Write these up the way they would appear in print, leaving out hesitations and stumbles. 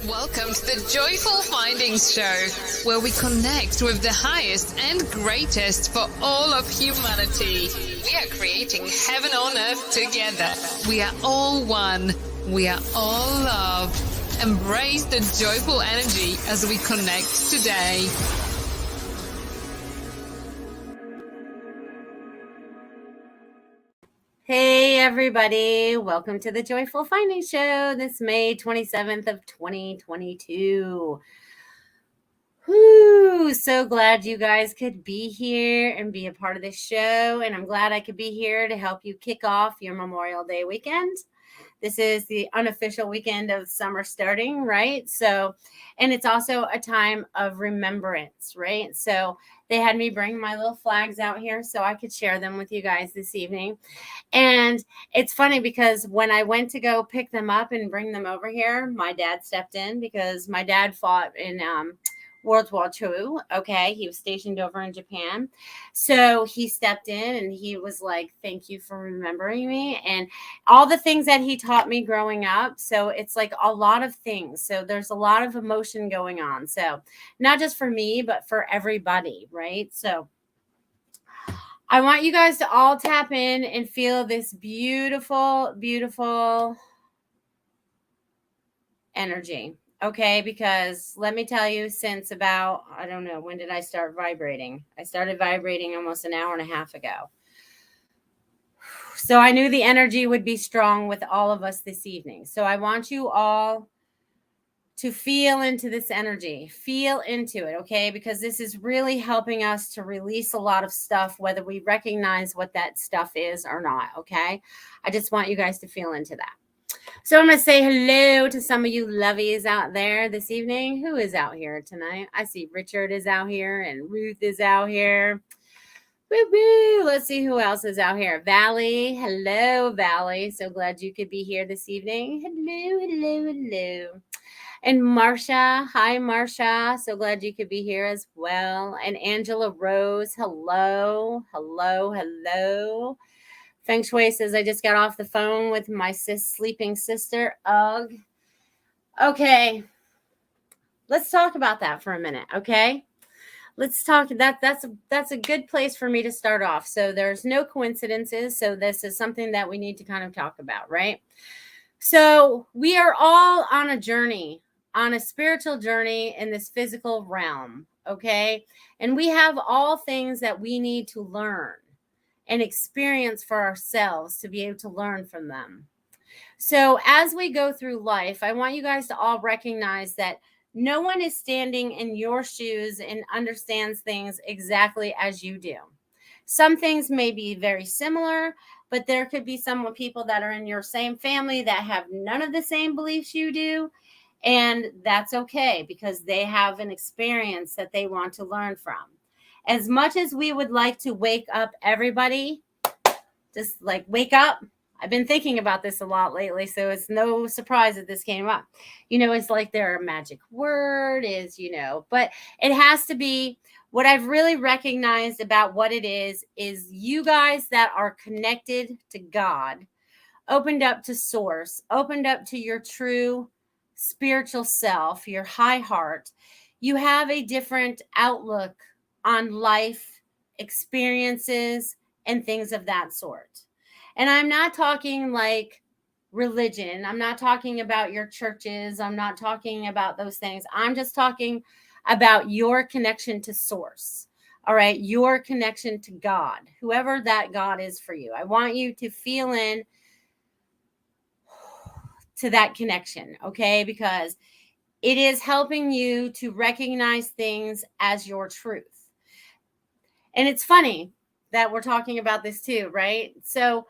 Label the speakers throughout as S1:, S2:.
S1: Welcome to the Joyful Findings Show, where we connect with the highest and greatest for all of humanity. We are creating heaven on earth together. We are all one. We are all love. Embrace the joyful energy as we connect today.
S2: Hey everybody, welcome to the Joyful Findings Show this May 27th of 2022. Whoo, so glad you guys could be here and be a part of this show, and I'm glad I could be here to help you kick off your Memorial Day weekend. This is the unofficial weekend of summer starting, right? So, and it's also a time of remembrance, right? So they had me bring my little flags out here so I could share them with you guys this evening. And it's funny because when I went to go pick them up and bring them over here, my dad stepped in because my dad fought in World War II. Okay. He was stationed over in Japan. So he stepped in and he was like, thank you for remembering me and all the things that he taught me growing up. So it's like a lot of things. So there's a lot of emotion going on. So not just for me, but for everybody. Right. So I want you guys to all tap in and feel this beautiful, beautiful energy. Okay, because let me tell you, since about, I don't know, when did I start vibrating? I started vibrating almost an hour and a half ago. So I knew the energy would be strong with all of us this evening. So I want you all to feel into this energy, feel into it, okay? Because this is really helping us to release a lot of stuff, whether we recognize what that stuff is or not, okay? I just want you guys to feel into that. So I'm going to say hello to some of you lovies out there this evening. Who is out here tonight? I see Richard is out here and Ruth is out here. Woo-woo. Let's see who else is out here. Valley. Hello, Valley. So glad you could be here this evening. Hello, hello, hello. And Marsha. Hi, Marsha. So glad you could be here as well. And Angela Rose. Hello, hello, hello. Feng Shui says, I just got off the phone with my sleeping sister. Ugh. Okay. Let's talk about that for a minute, okay? Let's talk. That's a good place for me to start off. So there's no coincidences. So this is something that we need to kind of talk about, right? So we are all on a journey, on a spiritual journey in this physical realm, okay? And we have all things that we need to learn and experience for ourselves to be able to learn from them. So as we go through life, I want you guys to all recognize that no one is standing in your shoes and understands things exactly as you do. Some things may be very similar, but there could be some people that are in your same family that have none of the same beliefs you do. And that's okay because they have an experience that they want to learn from. As much as we would like to wake up everybody, just like wake up. I've been thinking about this a lot lately, so it's no surprise that this came up. You know, it's like their magic word is, you know, but it has to be what I've really recognized about what it is you guys that are connected to God, opened up to source, opened up to your true spiritual self, your high heart. You have a different outlook on life, experiences, and things of that sort. And I'm not talking like religion. I'm not talking about your churches. I'm not talking about those things. I'm just talking about your connection to source. All right. Your connection to God, whoever that God is for you. I want you to feel in to that connection. Okay. Because it is helping you to recognize things as your truth. And it's funny that we're talking about this too, right? So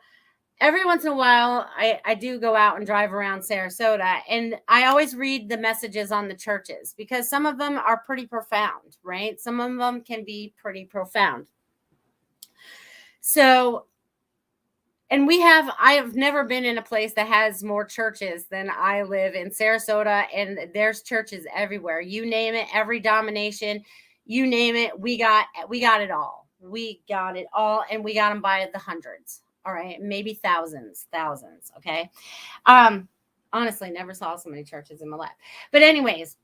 S2: every once in a while, I do go out and drive around Sarasota, and I always read the messages on the churches because some of them are pretty profound, right? Some of them can be pretty profound. So, and I have never been in a place that has more churches than I live in Sarasota, and there's churches everywhere. You name it, every denomination, you name it, we got it all. We got it all, and we got them by the hundreds. All right, maybe thousands. Okay. Honestly, never saw so many churches in my life. But anyways,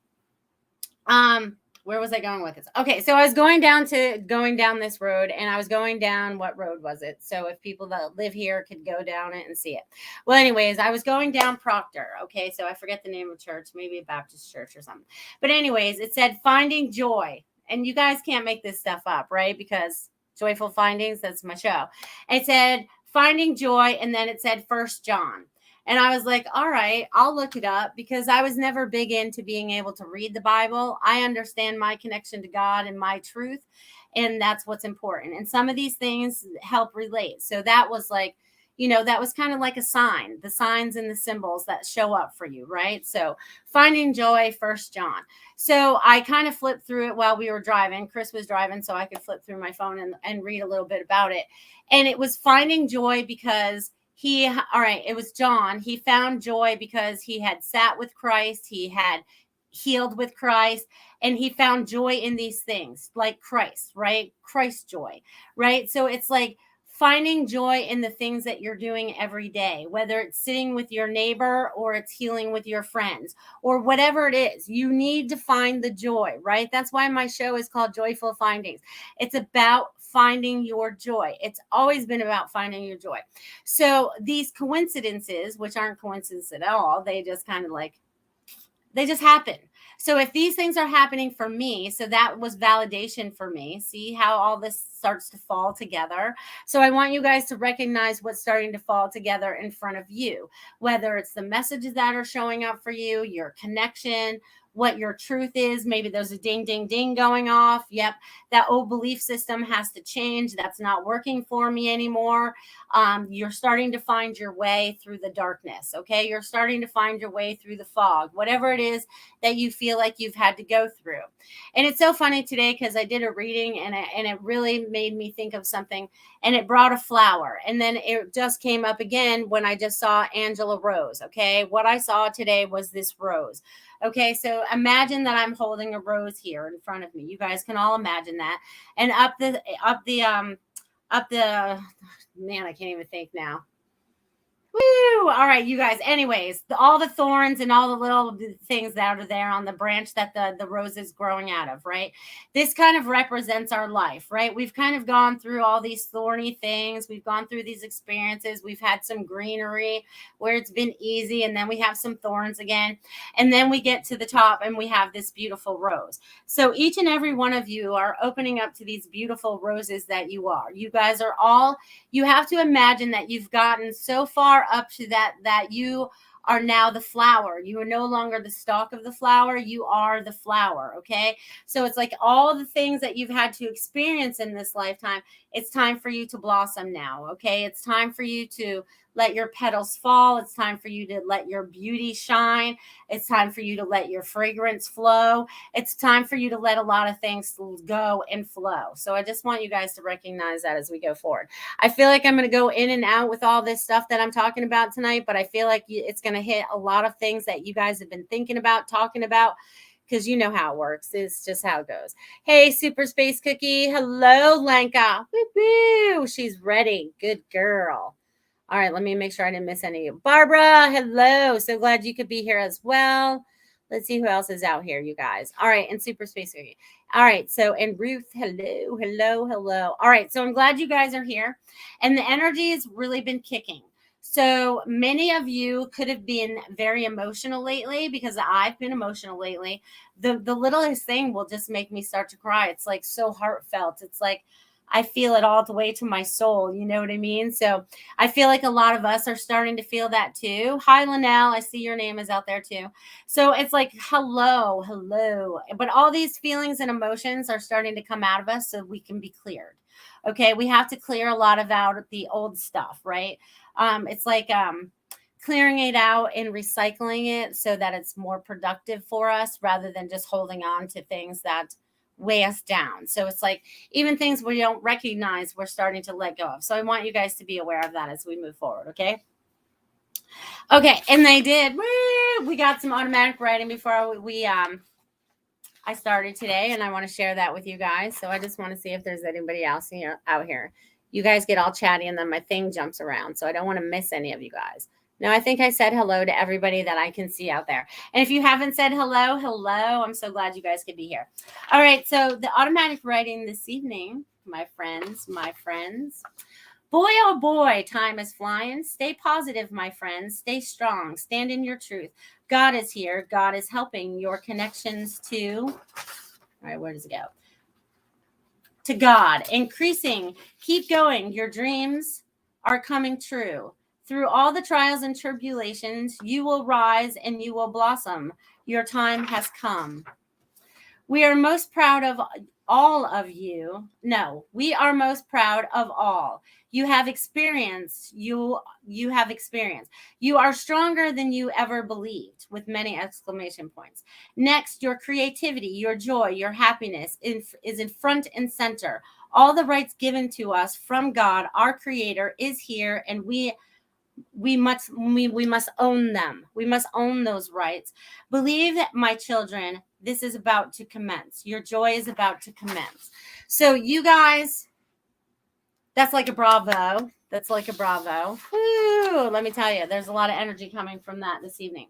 S2: where was I going with this? Okay, so I was going down this road, and I was going down, what road was it? So if people that live here could go down it and see it. Well, anyways, I was going down Proctor. Okay, so I forget the name of church, maybe a Baptist church or something. But anyways, it said finding joy. And you guys can't make this stuff up, right? Because Joyful Findings, that's my show. It said finding joy, and then it said First John. And I was like, all right, I'll look it up, because I was never big into being able to read the Bible. I understand my connection to God and my truth, and that's what's important. And some of these things help relate. So that was like, that was kind of like a sign, the signs and the symbols that show up for you, right? So finding joy, First John. So I kind of flipped through it while we were driving. Chris was driving, so I could flip through my phone and read a little bit about it. And it was finding joy because it was John. He found joy because he had sat with Christ. He had healed with Christ, and he found joy in these things like Christ, right? Christ joy, right? So it's like finding joy in the things that you're doing every day, whether it's sitting with your neighbor or it's healing with your friends or whatever it is. You need to find the joy, right? That's why my show is called Joyful Findings. It's about finding your joy. It's always been about finding your joy. So these coincidences, which aren't coincidences at all, they just kind of they just happen. So if these things are happening for me, so that was validation for me. See how all this starts to fall together. So I want you guys to recognize what's starting to fall together in front of you, whether it's the messages that are showing up for you, your connection, what your truth is. Maybe there's a ding, ding, ding going off. Yep, that old belief system has to change. That's not working for me anymore. You're starting to find your way through the darkness. Okay, you're starting to find your way through the fog, whatever it is that you feel like you've had to go through. And it's so funny today because I did a reading, and it really made me think of something, and it brought a flower, and then it just came up again when I just saw Angela Rose. Okay, what I saw today was this rose. Okay, so imagine that I'm holding a rose here in front of me. You guys can all imagine that. And up the man, I can't even think now. Woo! All right, you guys. Anyways, all the thorns and all the little things that are there on the branch that the rose is growing out of, right? This kind of represents our life, right? We've kind of gone through all these thorny things. We've gone through these experiences. We've had some greenery where it's been easy, and then we have some thorns again. And then we get to the top and we have this beautiful rose. So each and every one of you are opening up to these beautiful roses that you are. You guys are all, you have to imagine that you've gotten so far up to that you are now the flower. You are no longer the stalk of the flower. You are the flower. Okay. So it's like all the things that you've had to experience in this lifetime. It's time for you to blossom now. Okay. It's time for you to let your petals fall. It's time for you to let your beauty shine. It's time for you to let your fragrance flow. It's time for you to let a lot of things go and flow. So I just want you guys to recognize that as we go forward. I feel like I'm going to go in and out with all this stuff that I'm talking about tonight, but I feel like it's going to hit a lot of things that you guys have been thinking about, talking about, because you know how it works. It's just how it goes. Hey, Super Space Cookie. Hello, Lenka. Woo-hoo. She's ready. Good girl. All right, let me make sure I didn't miss any of you. Barbara, hello. So glad you could be here as well. Let's see who else is out here, you guys. All right, and Super Space Cookie. All right, so, and Ruth, hello, hello, hello. All right, so I'm glad you guys are here. And the energy has really been kicking. So many of you could have been very emotional lately, because I've been emotional lately. The littlest thing will just make me start to cry. It's like so heartfelt. It's like I feel it all the way to my soul. You know what I mean? So I feel like a lot of us are starting to feel that too. Hi, Linnell. I see your name is out there too. So it's like, hello, hello. But all these feelings and emotions are starting to come out of us so we can be cleared. Okay. We have to clear a lot of out the old stuff, right? It's like clearing it out and recycling it so that it's more productive for us rather than just holding on to things that weigh us down. So it's like even things we don't recognize, we're starting to let go of. So I want you guys to be aware of that as we move forward. Okay. Okay. And they did. Woo! We got some automatic writing before I started today, and I want to share that with you guys. So I just want to see if there's anybody else out here. You guys get all chatty and then my thing jumps around. So I don't want to miss any of you guys. No, I think I said hello to everybody that I can see out there. And if you haven't said hello, hello. I'm so glad you guys could be here. All right. So the automatic writing this evening, my friends. Boy, oh boy, time is flying. Stay positive, my friends. Stay strong. Stand in your truth. God is here. God is helping your connections to. All right, where does it go? To God. Increasing. Keep going. Your dreams are coming true. Through all the trials and tribulations, you will rise and you will blossom. Your time has come. We are most proud of all of you. No, we are most proud of all. You have experienced. You have experienced. You are stronger than you ever believed, with many exclamation points. Next, your creativity, your joy, your happiness is in front and center. All the rights given to us from God, our creator, is here, and we must own them. We must own those rights. Believe, my children, this is about to commence. Your joy is about to commence. So you guys, that's like a bravo. That's like a bravo. Woo, let me tell you, there's a lot of energy coming from that this evening.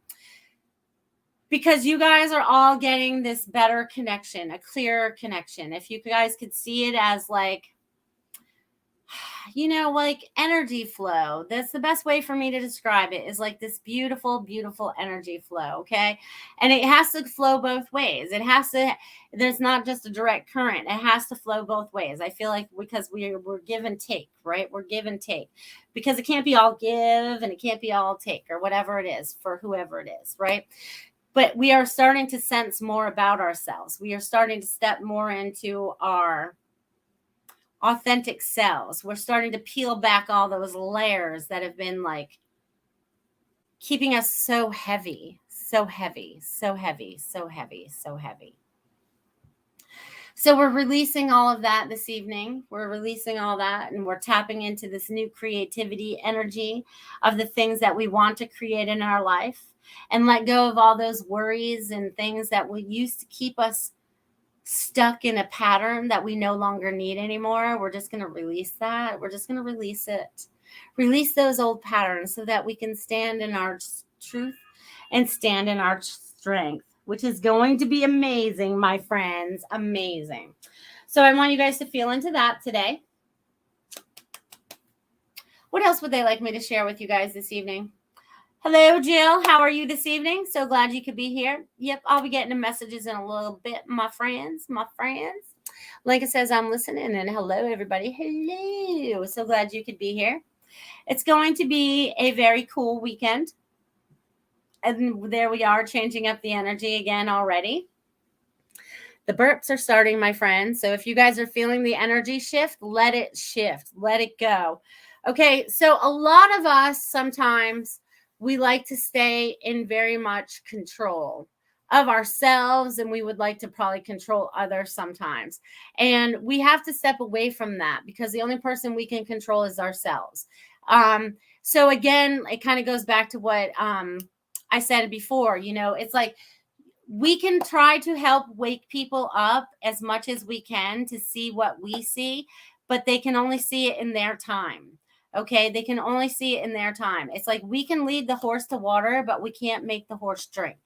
S2: Because you guys are all getting this better connection, a clearer connection. If you guys could see it as like, like energy flow. That's the best way for me to describe it, is like this beautiful, beautiful energy flow. Okay. And it has to flow both ways. There's not just a direct current. It has to flow both ways. I feel like because we're give and take, right? We're give and take, because it can't be all give and it can't be all take, or whatever it is for whoever it is. Right. But we are starting to sense more about ourselves. We are starting to step more into our authentic selves. We're starting to peel back all those layers that have been like keeping us so heavy, so heavy, so heavy, so heavy, so heavy. So we're releasing all of that this evening. We're releasing all that, and we're tapping into this new creativity energy of the things that we want to create in our life, and let go of all those worries and things that we used to keep us stuck in a pattern that we no longer need anymore. We're just going to release that. We're just going to release it. Release those old patterns so that we can stand in our truth and stand in our strength, which is going to be amazing, my friends. Amazing. So I want you guys to feel into that today. What else would they like me to share with you guys this evening? Hello, Jill. How are you this evening? So glad you could be here. Yep, I'll be getting the messages in a little bit, my friends. Lincoln says, I'm listening. And hello, everybody. Hello. So glad you could be here. It's going to be a very cool weekend. And there we are, changing up the energy again already. The burps are starting, my friends. So if you guys are feeling the energy shift, let it shift. Let it go. Okay, so a lot of us sometimes, we like to stay in very much control of ourselves, and we would like to probably control others sometimes. And we have to step away from that, because the only person we can control is ourselves. So again, it kind of goes back to what I said before. It's like we can try to help wake people up as much as we can to see what we see, but they can only see it in their time. Okay, they can only see it in their time. It's like we can lead the horse to water, but we can't make the horse drink.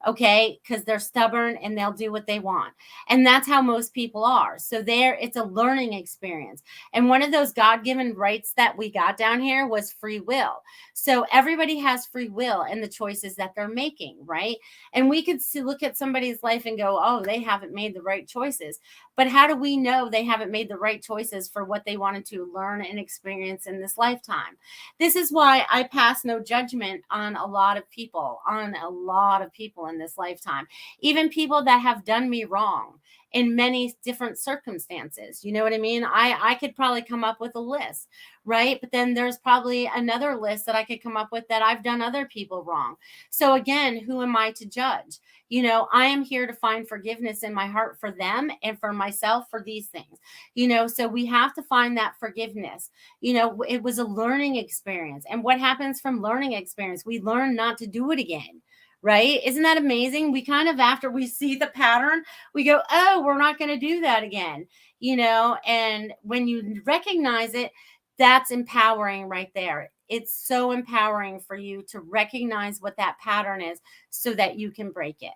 S2: Okay, because they're stubborn and they'll do what they want. And that's how most people are. So it's a learning experience. And one of those God-given rights that we got down here was free will. So everybody has free will in the choices that they're making, right? And we could look at somebody's life and go, oh, they haven't made the right choices. But how do we know they haven't made the right choices for what they wanted to learn and experience in this lifetime? This is why I pass no judgment on a lot of people in this lifetime, even people that have done me wrong in many different circumstances. You know what I mean? I could probably come up with a list, right? But then there's probably another list that I could come up with that I've done other people wrong. So again, who am I to judge? I am here to find forgiveness in my heart for them and for myself for these things, so we have to find that forgiveness. It was a learning experience. And what happens from learning experience? We learn not to do it again. Right? Isn't that amazing? We kind of, after we see the pattern, we go, oh, we're not going to do that again. And when you recognize it, that's empowering right there. it's so empowering for you to recognize what that pattern is so that you can break it.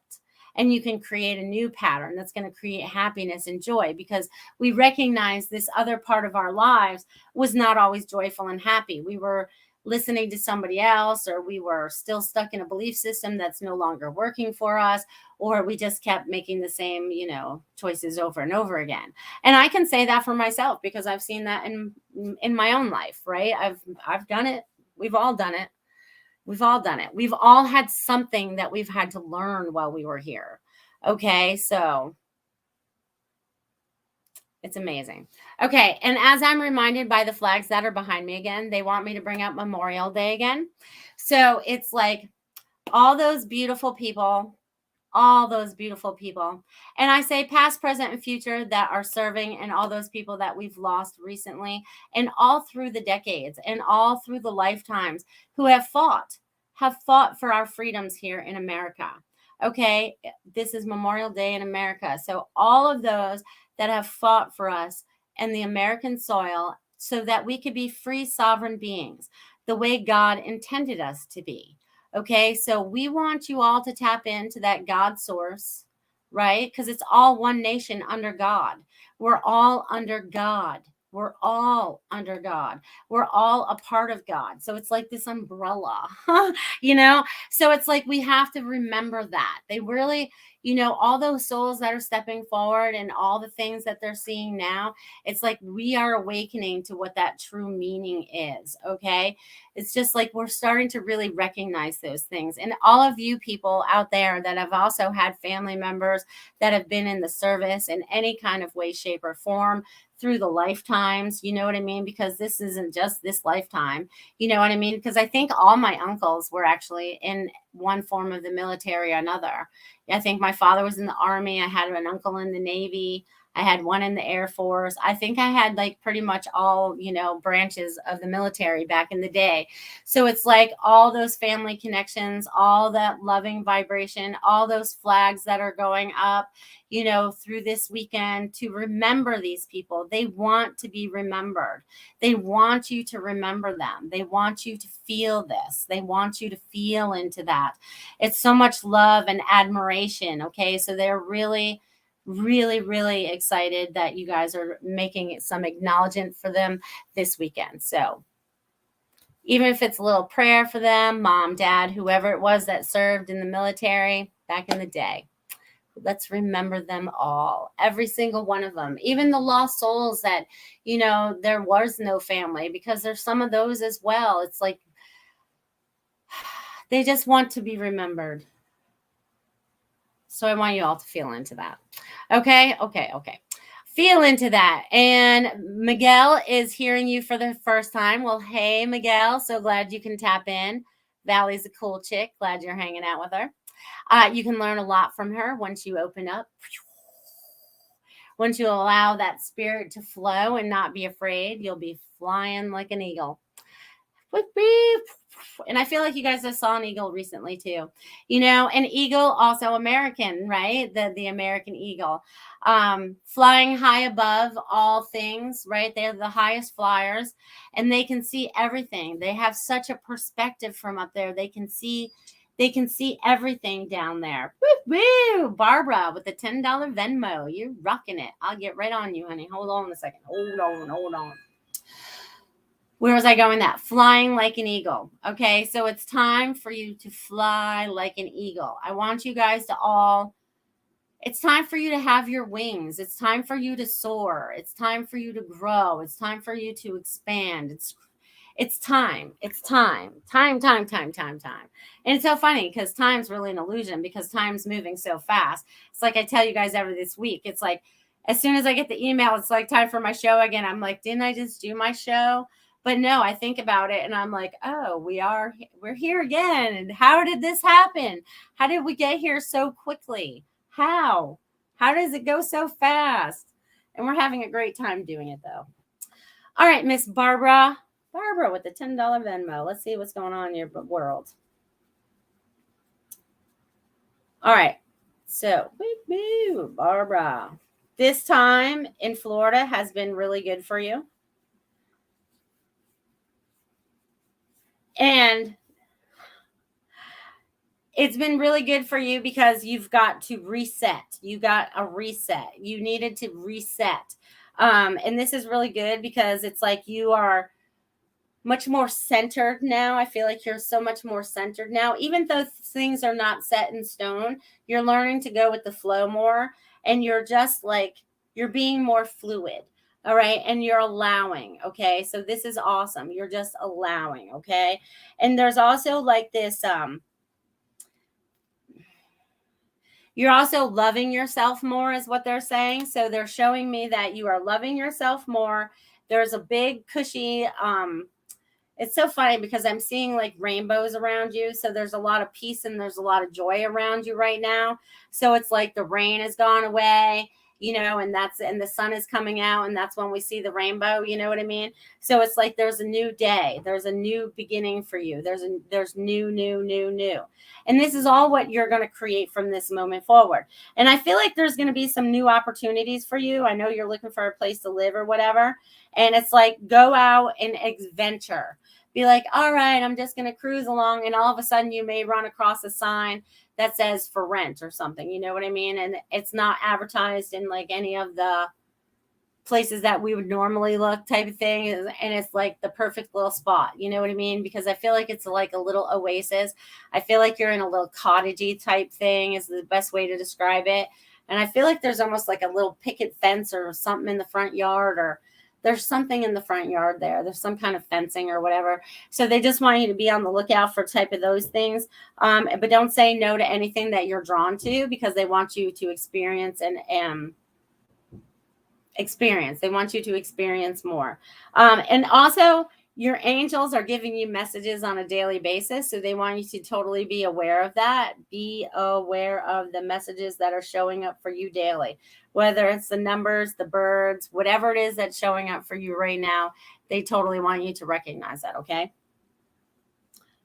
S2: And you can create a new pattern that's going to create happiness and joy, because we recognize this other part of our lives was not always joyful and happy. We were listening to somebody else, or we were still stuck in a belief system that's no longer working for us, or we just kept making the same, choices over and over again. And I can say that for myself because I've seen that in my own life, right? I've done it. We've all done it. We've all done it. We've all had something that we've had to learn while we were here. Okay, so it's amazing. Okay, and as I'm reminded by the flags that are behind me again, they want me to bring up Memorial Day again. So it's like all those beautiful people, and I say past, present, and future that are serving, and all those people that we've lost recently, and all through the decades and all through the lifetimes who have fought for our freedoms here in America. Okay, this is Memorial Day in America. So all of those that have fought for us and the American soil so that we could be free, sovereign beings, the way God intended us to be. Okay, so we want you all to tap into that God source, right? Because it's all one nation under God. We're all under God. We're all under God. We're all a part of God. So it's like this umbrella, So it's like we have to remember that. They really, all those souls that are stepping forward and all the things that they're seeing now, it's like we are awakening to what that true meaning is, okay? It's just like we're starting to really recognize those things. And all of you people out there that have also had family members that have been in the service in any kind of way, shape, or form through the lifetimes, you know what I mean? Because this isn't just this lifetime, you know what I mean? Because I think all my uncles were actually in one form of the military or another. I think my father was in the Army. I had an uncle in the Navy. I had one in the Air Force. I think I had like pretty much all, branches of the military back in the day. So it's like all those family connections, all that loving vibration, all those flags that are going up, through this weekend to remember these people. They want to be remembered. They want you to remember them. They want you to feel this. They want you to feel into that. It's so much love and admiration. Okay. So they're really, really excited that you guys are making some acknowledgement for them this weekend. So even if it's a little prayer for them, mom, dad, whoever it was that served in the military back in the day, let's remember them all, every single one of them, even the lost souls that, there was no family, because there's some of those as well. It's like they just want to be remembered. So I want you all to feel into that. Okay. Feel into that. And Miguel is hearing you for the first time. Well, hey, Miguel. So glad you can tap in. Valley's a cool chick. Glad you're hanging out with her. You can learn a lot from her once you open up. Once you allow that spirit to flow and not be afraid, you'll be flying like an eagle. And I feel like you guys just saw an eagle recently too. An eagle, also American, right? The American eagle, flying high above all things, right? They're the highest flyers and they can see everything. They have such a perspective from up there. They can see everything down there. Woo! Barbara with the $10 Venmo. You're rocking it. I'll get right on you, honey. Hold on a second. Hold on. Where was I going that? Flying like an eagle. Okay, so it's time for you to fly like an eagle. I want you guys to it's time for you to have your wings. It's time for you to soar. It's time for you to grow. It's time for you to expand. It's time. Time. And it's so funny because time's really an illusion because time's moving so fast. It's like I tell you guys every this week. It's like as soon as I get the email, it's like time for my show again. I'm like, didn't I just do my show? But no, I think about it and I'm like, oh, we're here again. And how did this happen? How did we get here so quickly? How does it go so fast? And we're having a great time doing it though. All right, Miss Barbara with the $10 Venmo. Let's see what's going on in your world. All right. So, Barbara. This time in Florida has been really good for you. And it's been really good for you because you've got to reset. You got a reset. You needed to reset. And this is really good because it's like you are much more centered now. I feel like you're so much more centered now. Even though things are not set in stone, you're learning to go with the flow more. And you're just like, you're being more fluid. All right. And you're allowing. Okay. So this is awesome. You're just allowing. Okay. And there's also like this, you're also loving yourself more is what they're saying. So they're showing me that you are loving yourself more. There's a big cushy, it's so funny because I'm seeing like rainbows around you. So there's a lot of peace and there's a lot of joy around you right now. So it's like the rain has gone away, you know, and the sun is coming out, and that's when we see the rainbow, you know what I mean? So it's like there's a new day. There's a new beginning for you. There's new. And this is all what you're going to create from this moment forward. And I feel like there's going to be some new opportunities for you. I know you're looking for a place to live or whatever. And it's like, go out and adventure. Be like, all right, I'm just going to cruise along. And all of a sudden you may run across a sign that says for rent or something. You know what I mean? And it's not advertised in like any of the places that we would normally look type of thing. And it's like the perfect little spot. You know what I mean? Because I feel like it's like a little oasis. I feel like you're in a little cottagey type thing is the best way to describe it. And I feel like there's almost like a little picket fence or something in the front yard, or there's something in the front yard there. There's some kind of fencing or whatever. So they just want you to be on the lookout for type of those things. But don't say no to anything that you're drawn to, because they want you to experience and experience. They want you to experience more. And also, your angels are giving you messages on a daily basis. So they want you to totally be aware of that. Be aware of the messages that are showing up for you daily, whether it's the numbers, the birds, whatever it is that's showing up for you right now. They totally want you to recognize that. Okay.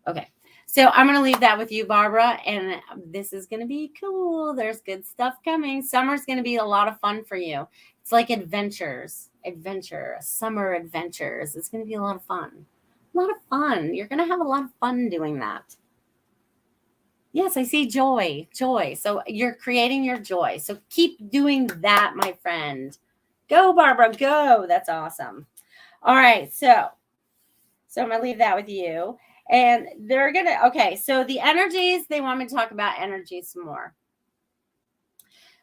S2: Okay. So I'm going to leave that with you, Barbara. And this is going to be cool. There's good stuff coming. Summer's going to be a lot of fun for you. It's like summer adventures. It's going to be a lot of fun. A lot of fun. You're going to have a lot of fun doing that. Yes, I see joy. So you're creating your joy. So keep doing that, my friend. Go, Barbara, go. That's awesome. All right. So I'm going to leave that with you. And they're going to, okay. So the energies, they want me to talk about energies some more.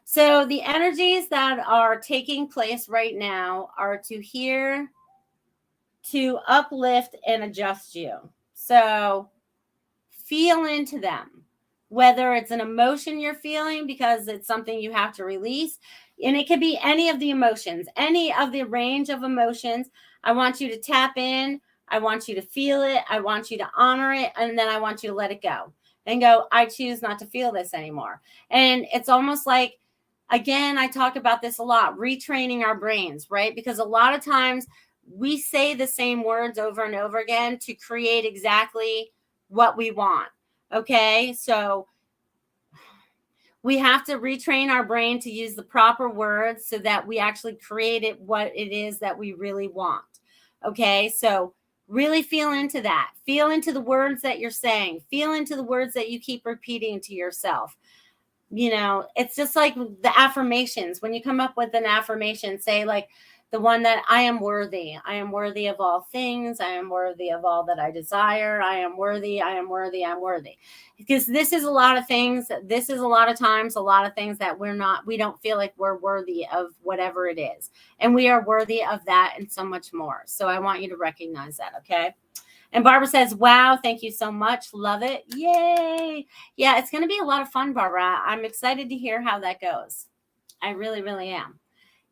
S2: So the energies that are taking place right now are to uplift and adjust you. So feel into them, whether it's an emotion you're feeling because it's something you have to release. And it could be any of the emotions, any of the range of emotions. I want you to tap in. I want you to feel it. I want you to honor it. And then I want you to let it go and go, I choose not to feel this anymore. And it's almost like, again, I talk about this a lot, retraining our brains, right? Because a lot of times we say the same words over and over again to create exactly what we want. Okay. So we have to retrain our brain to use the proper words so that we actually create it what it is that we really want. Okay. So really feel into that. Feel into the words that you're saying. Feel into the words that you keep repeating to yourself. You know, it's just like the affirmations. When you come up with an affirmation, say like the one that I am worthy. I am worthy of all things. I am worthy of all that I desire. I am worthy. I am worthy. I'm worthy. Because this is a lot of things. This is a lot of times, a lot of things that we don't feel like we're worthy of whatever it is. And we are worthy of that and so much more. So I want you to recognize that. Okay. And Barbara says, wow, thank you so much. Love it. Yay. Yeah, it's going to be a lot of fun, Barbara. I'm excited to hear how that goes. I really, really am.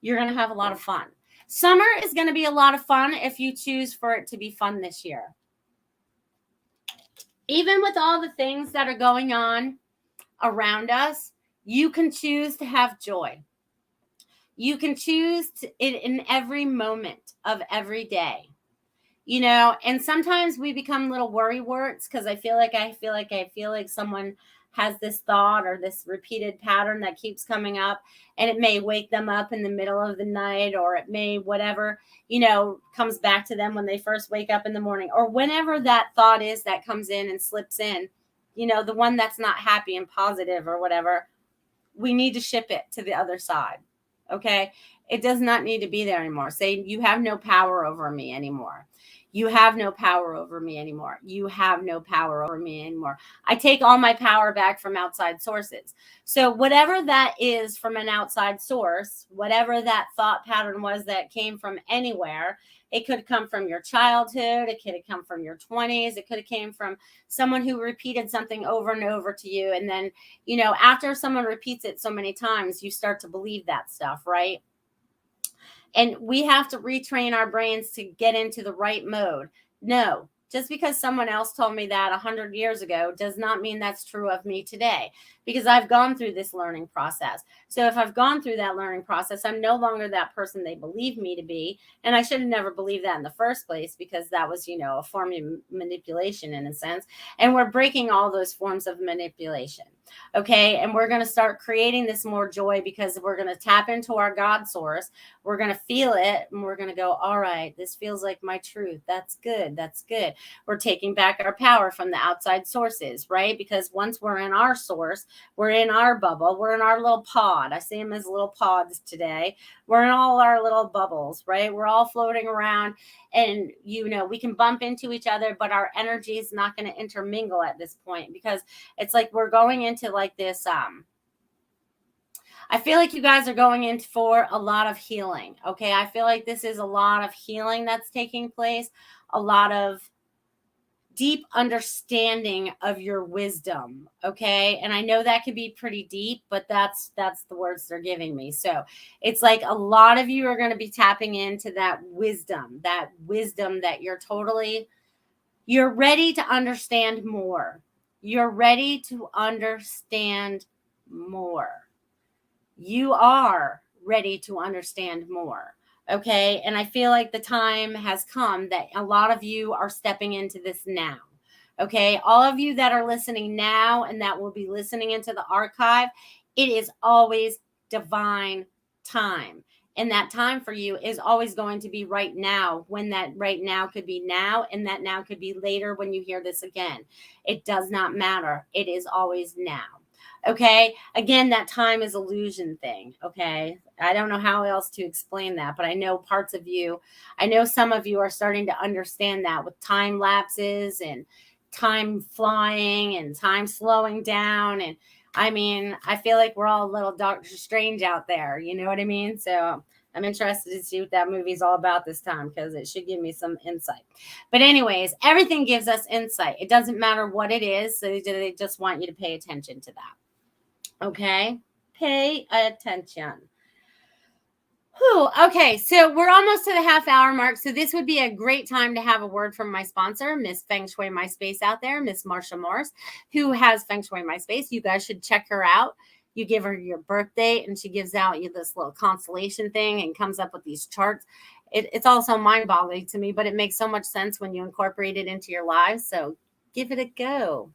S2: You're going to have a lot of fun. Summer is going to be a lot of fun if you choose for it to be fun this year. Even with all the things that are going on around us, you can choose to have joy. You can choose in every moment of every day. You know, and sometimes we become little worry warts because I feel like someone has this thought or this repeated pattern that keeps coming up, and it may wake them up in the middle of the night, or it may whatever, comes back to them when they first wake up in the morning, or whenever that thought is that comes in and slips in, the one that's not happy and positive or whatever, we need to ship it to the other side. Okay. It does not need to be there anymore. Say, you have no power over me anymore. You have no power over me anymore. You have no power over me anymore. I take all my power back from outside sources. So whatever that is from an outside source, whatever that thought pattern was that came from anywhere, it could come from your childhood. It could have come from your 20s. It could have came from someone who repeated something over and over to you. And then, after someone repeats it so many times, you start to believe that stuff, right? And we have to retrain our brains to get into the right mode. No, just because someone else told me that 100 years ago does not mean that's true of me today, because I've gone through this learning process. So if I've gone through that learning process, I'm no longer that person they believe me to be. And I should have never believed that in the first place, because that was, a form of manipulation in a sense. And we're breaking all those forms of manipulation. Okay. And we're going to start creating this more joy, because we're going to tap into our God source. We're going to feel it, and we're going to go, all right, this feels like my truth. That's good. That's good. We're taking back our power from the outside sources, right? Because once we're in our source, we're in our bubble, we're in our little pod. I see them as little pods today. We're in all our little bubbles, right? We're all floating around, and we can bump into each other, but our energy is not going to intermingle at this point, because it's like we're going into like this I feel like you guys are going in for a lot of healing. Okay. I feel like this is a lot of healing that's taking place, a lot of deep understanding of your wisdom. Okay. And I know that can be pretty deep, but that's the words they're giving me. So it's like a lot of you are going to be tapping into that wisdom that you're ready to understand more. You're ready to understand more. You are ready to understand more. Okay. And I feel like the time has come that a lot of you are stepping into this now. Okay. All of you that are listening now and that will be listening into the archive, it is always divine time. And that time for you is always going to be right now, when that right now could be now, and that now could be later when you hear this again. It does not matter. It is always now. Okay. Again, that time is illusion thing. Okay. I don't know how else to explain that, but I know some of you are starting to understand that with time lapses and time flying and time slowing down. And I feel like we're all a little Doctor Strange out there. You know what I mean? So I'm interested to see what that movie's all about this time, because it should give me some insight. But anyways, everything gives us insight. It doesn't matter what it is. So they just want you to pay attention to that. Okay? Pay attention. Whew. Okay, so we're almost to the half-hour mark. So this would be a great time to have a word from my sponsor, Miss Feng Shui My Space out there, Miss Marsha Morris, who has Feng Shui My Space. You guys should check her out. You give her your birth date, and she gives out you this little constellation thing and comes up with these charts. It's also mind-boggling to me, but it makes so much sense when you incorporate it into your lives. So give it a go.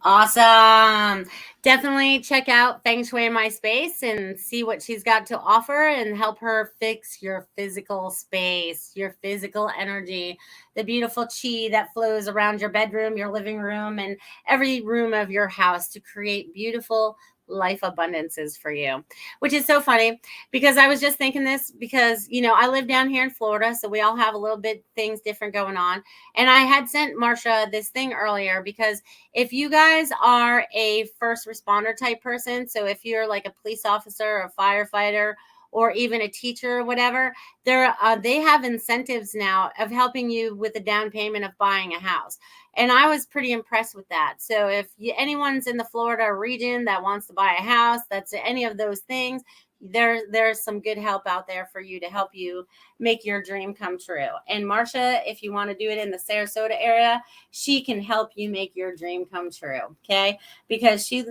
S2: Awesome. Definitely check out Feng Shui My Space and see what she's got to offer, and help her fix your physical space, your physical energy, the beautiful chi that flows around your bedroom, your living room, and every room of your house to create beautiful life abundances for you, which is so funny, because I was just thinking this, because I live down here in Florida, so we all have a little bit things different going on. And I had sent Marsha this thing earlier, because if you guys are a first responder type person, so if you're like a police officer or a firefighter, or even a teacher or whatever, they have incentives now of helping you with the down payment of buying a house. And I was pretty impressed with that. So if anyone's in the Florida region that wants to buy a house, that's any of those things, there's some good help out there for you to help you make your dream come true. And Marcia, if you want to do it in the Sarasota area, she can help you make your dream come true. Okay. Because she's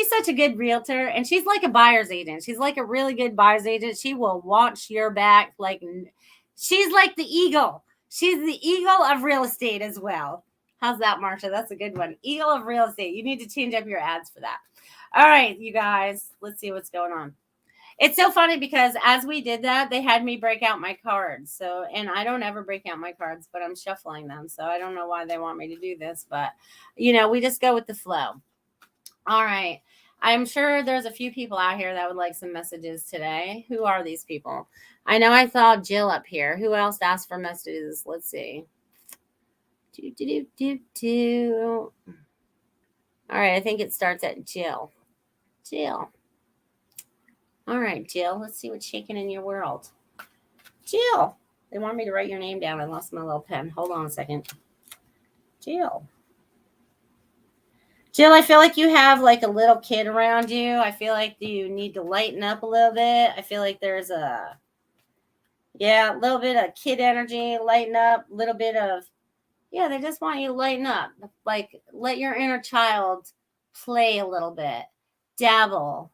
S2: such a good realtor, and she's like a buyer's agent. She's like a really good buyer's agent. She will watch your back. Like, she's like the eagle. She's the eagle of real estate as well. How's that, Marcia? That's a good one. Eagle of real estate. You need to change up your ads for that. All right, you guys, let's see what's going on. It's so funny because as we did that, they had me break out my cards. So, and I don't ever break out my cards, but I'm shuffling them. So I don't know why they want me to do this, but we just go with the flow. All right. I'm sure there's a few people out here that would like some messages today. Who are these people? I know I saw Jill up here. Who else asked for messages? Let's see. All right, I think it starts at Jill. Jill. All right, Jill. Let's see what's shaking in your world. Jill. They want me to write your name down. I lost my little pen. Hold on a second. Jill. Jill, I feel like you have like a little kid around you. I feel like you need to lighten up a little bit. I feel like there's a little bit of kid energy, lighten up, a little bit of, they just want you to lighten up. Like, let your inner child play a little bit, dabble.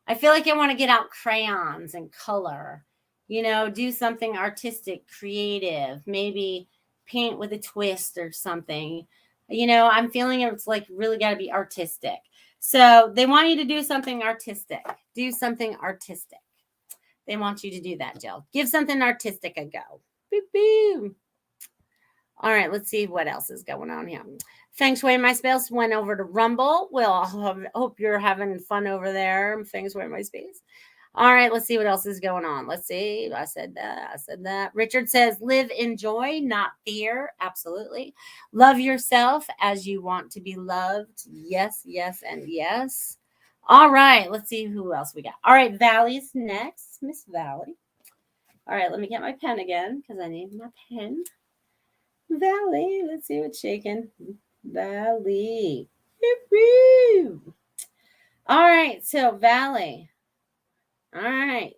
S2: I feel like I want to get out crayons and color, do something artistic, creative, maybe paint with a twist or something. I'm feeling it's like really got to be artistic. So they want you to do something artistic. Do something artistic. They want you to do that, Jill. Give something artistic a go. Boop, boop. All right, let's see what else is going on here. Feng Shui My Space went over to Rumble. Well, hope you're having fun over there. Feng Shui My Space. All right, let's see what else is going on. Let's see. I said that. Richard says, live in joy, not fear. Absolutely. Love yourself as you want to be loved. Yes, yes, and yes. All right, let's see who else we got. All right, Valley's next. Miss Valley. All right, let me get my pen again because I need my pen. Valley, let's see what's shaking. Valley. Woo-hoo. All right, so Valley. All right.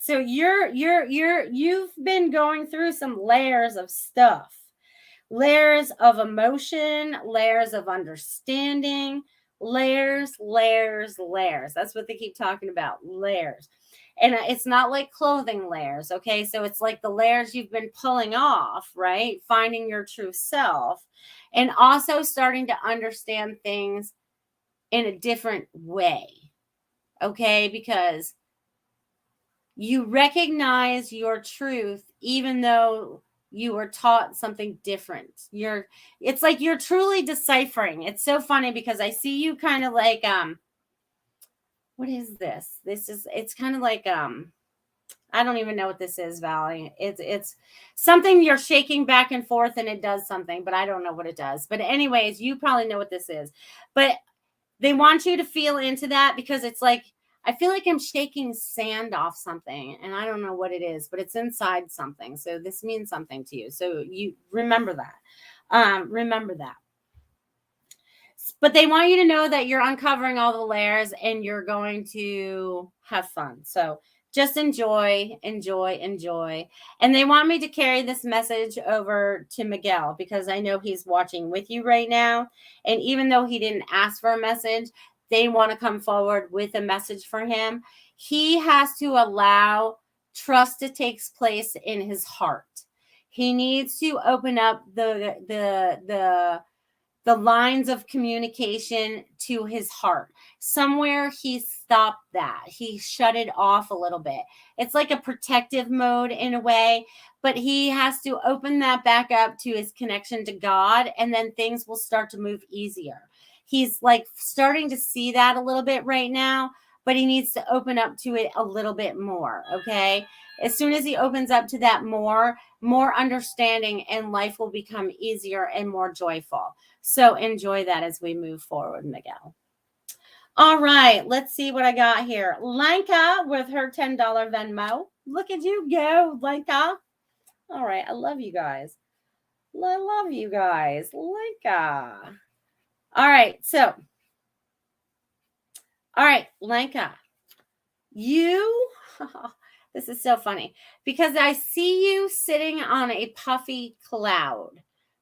S2: So you've been going through some layers of stuff. Layers of emotion, layers of understanding, layers. That's what they keep talking about, layers. And it's not like clothing layers, okay? So it's like the layers you've been pulling off, right? Finding your true self, and also starting to understand things in a different way, okay? Because you recognize your truth even though you were taught something different. It's like you're truly deciphering. It's so funny because I see you kind of like, what is this? It's kind of like, I don't even know what this is, Valley. It's something you're shaking back and forth and it does something, but I don't know what it does. But anyways, you probably know what this is. But they want you to feel into that because it's like, I feel like I'm shaking sand off something and I don't know what it is, but it's inside something. So this means something to you. So you remember that. Remember that. But they want you to know that you're uncovering all the layers and you're going to have fun. So just enjoy. And they want me to carry this message over to Miguel because I know he's watching with you right now. And even though he didn't ask for a message, they want to come forward with a message for him. He has to allow trust to take place in his heart. He needs to open up the lines of communication to his heart. Somewhere he stopped that. He shut it off a little bit. It's like a protective mode in a way, but he has to open that back up to his connection to God, and then things will start to move easier. He's like starting to see that a little bit right now, but he needs to open up to it a little bit more, okay? As soon as he opens up to that more understanding, and life will become easier and more joyful. So enjoy that as we move forward, Miguel. All right, let's see what I got here. Lenka with her $10 Venmo. Look at you go, Lenka. All right, I love you guys. I love you guys. Lenka. All right, so, all right, Lenka. You, this is so funny because I see you sitting on a puffy cloud,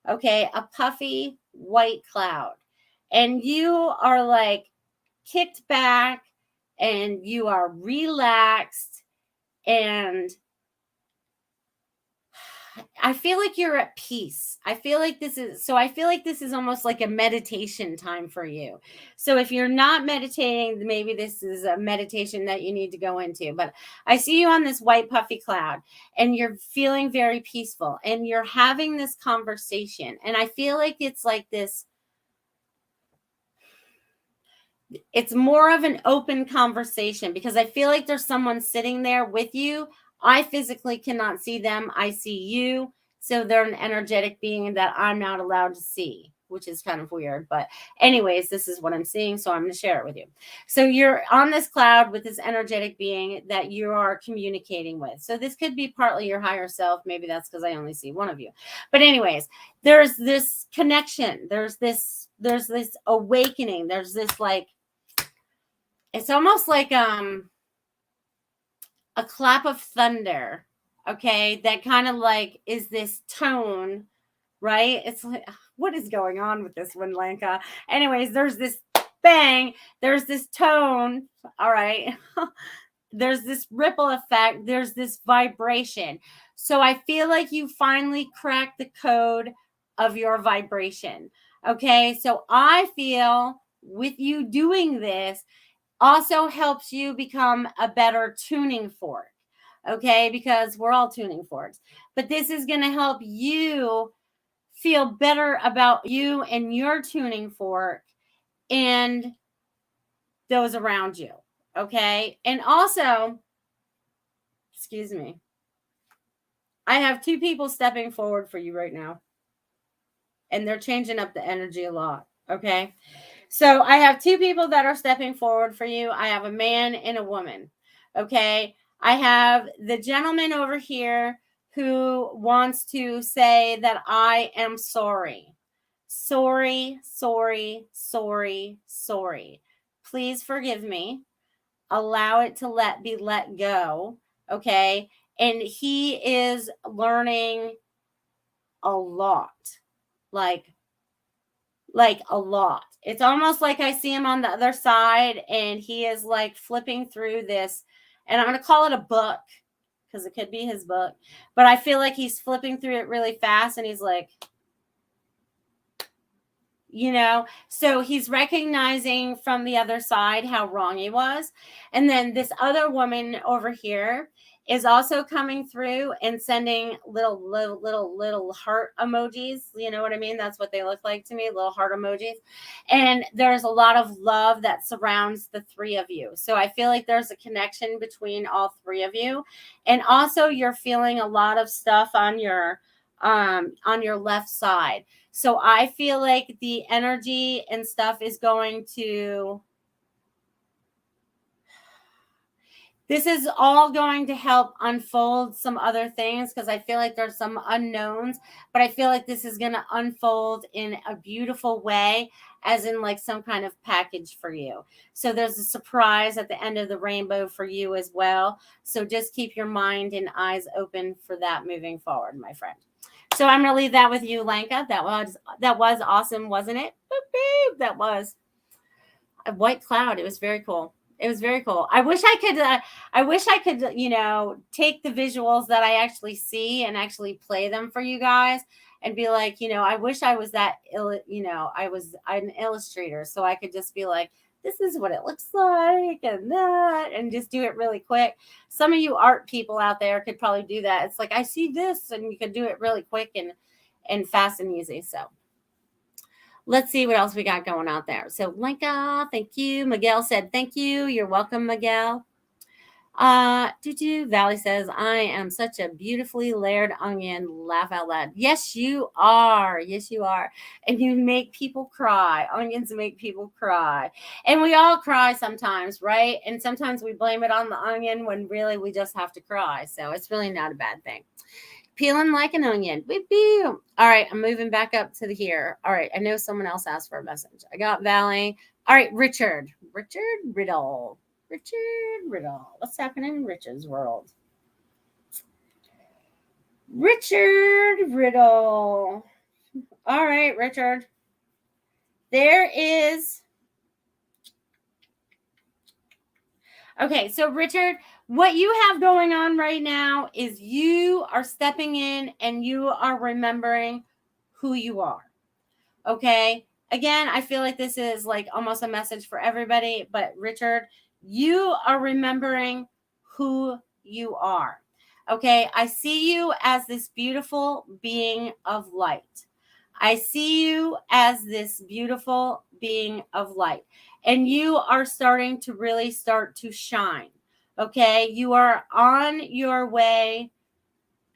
S2: okay? A puffy white cloud. And you are like kicked back and you are relaxed. And I feel like you're at peace. I feel like this is almost like a meditation time for you. So if you're not meditating, maybe this is a meditation that you need to go into. But I see you on this white puffy cloud and you're feeling very peaceful and you're having this conversation. And I feel like it's like this, it's more of an open conversation because I feel like there's someone sitting there with you. I physically cannot see them. I see you. So they're an energetic being that I'm not allowed to see, which is kind of weird. But anyways, this is what I'm seeing. So I'm going to share it with you. So you're on this cloud with this energetic being that you are communicating with. So this could be partly your higher self. Maybe that's because I only see one of you. But anyways, there's this connection. There's this awakening. There's this like, it's almost like a clap of thunder, okay? That kind of like is this tone, right? It's like, what is going on with this one, Lanka? Anyways, there's this bang, there's this tone, all right? There's this ripple effect, there's this vibration. So I feel like you finally cracked the code of your vibration, okay? So I feel with you doing this, also helps you become a better tuning fork, okay? Because we're all tuning forks. But this is going to help you feel better about you and your tuning fork and those around you, okay? And also, excuse me, I have two people stepping forward for you right now. And they're changing up the energy a lot, okay? So I have two people that are stepping forward for you. I have a man and a woman. Okay. I have the gentleman over here who wants to say that I am sorry. Sorry, sorry, sorry, sorry. Please forgive me. Allow it to be let go. Okay. And he is learning a lot. Like a lot. It's almost like I see him on the other side and he is like flipping through this, and I'm going to call it a book because it could be his book, but I feel like he's flipping through it really fast and he's like, so he's recognizing from the other side how wrong he was. And then this other woman over here is also coming through and sending little heart emojis. You know what I mean? That's what they look like to me, little heart emojis. And there's a lot of love that surrounds the three of you. So I feel like there's a connection between all three of you. And also you're feeling a lot of stuff on your left side. So I feel like the energy and stuff is going to, this is all going to help unfold some other things because I feel like there's some unknowns, but I feel like this is going to unfold in a beautiful way, as in like some kind of package for you. So there's a surprise at the end of the rainbow for you as well. So just keep your mind and eyes open for that moving forward, my friend. So I'm going to leave that with you, Lanka. That was awesome, wasn't it? Boop, boop. That was a white cloud. It was very cool. It was very cool. I wish I could, take the visuals that I actually see and actually play them for you guys and be like, I wish I was an illustrator so I could just be like, this is what it looks like and that, and just do it really quick. Some of you art people out there could probably do that. It's like, I see this, and you could do it really quick and fast and easy. So let's see what else we got going out there. So Lenka, thank you. Miguel said, thank you. You're welcome, Miguel. Valley says, I am such a beautifully layered onion. Laugh out loud. Yes, you are. Yes, you are. And you make people cry. Onions make people cry. And we all cry sometimes, right? And sometimes we blame it on the onion when really we just have to cry. So it's really not a bad thing. Peeling like an onion. Beep, beep. All right, I'm moving back up to the here. All right, I know someone else asked for a message. I got Valley. All right, Richard. Richard Riddle. Richard Riddle. What's happening in Richard's world? Richard Riddle. All right, Richard. There is. Okay, so Richard, what you have going on right now is you are stepping in and you are remembering who you are. Okay. Again, I feel like this is like almost a message for everybody, but Richard, you are remembering who you are. Okay. I see you as this beautiful being of light. I see you as this beautiful being of light. And you are starting to really start to shine. Okay. You are on your way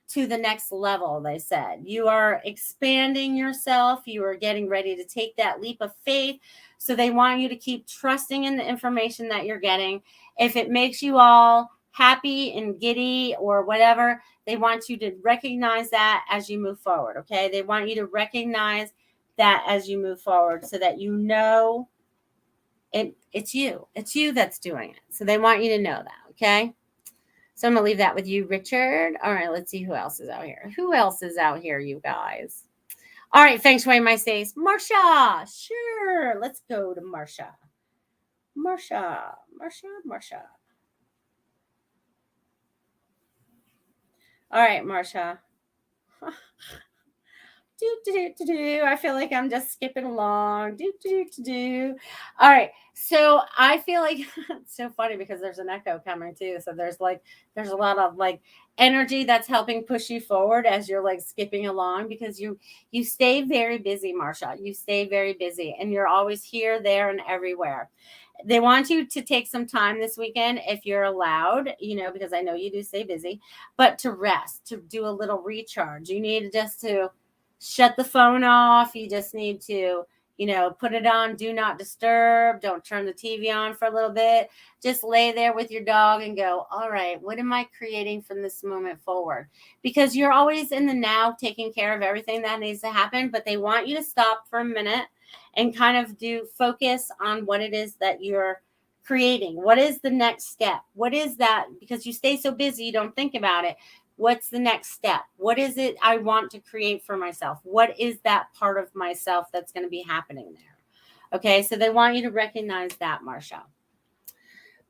S2: to the next level, they said. You are expanding yourself. You are getting ready to take that leap of faith. So they want you to keep trusting in the information that you're getting. If it makes you all happy and giddy or whatever, they want you to recognize that as you move forward. Okay. They want you to recognize that as you move forward so that you know it's you. It's you that's doing it. So they want you to know that. Okay. So I'm going to leave that with you, Richard. All right, let's see who else is out here. Who else is out here, you guys? All right, Feng Shui My Stays. Marsha, sure. Let's go to Marsha. Marsha. All right, Marsha. I feel like I'm just skipping along. All right. So I feel like it's so funny because there's an echo coming too. So there's a lot of like energy that's helping push you forward as you're like skipping along because you stay very busy, Marsha. You stay very busy and you're always here, there, and everywhere. They want you to take some time this weekend if you're allowed, because I know you do stay busy, but to rest, to do a little recharge. You need just to shut the phone off. You just need to, put it on do not disturb. Don't turn the TV on for a little bit. Just lay there with your dog and go, all right, what am I creating from this moment forward? Because you're always in the now taking care of everything that needs to happen, but they want you to stop for a minute and kind of focus on what it is that you're creating. What is the next step? What is that? Because you stay so busy, you don't think about it. What's the next step? What is it I want to create for myself? What is that part of myself that's going to be happening there? Okay, so they want you to recognize that, Marsha.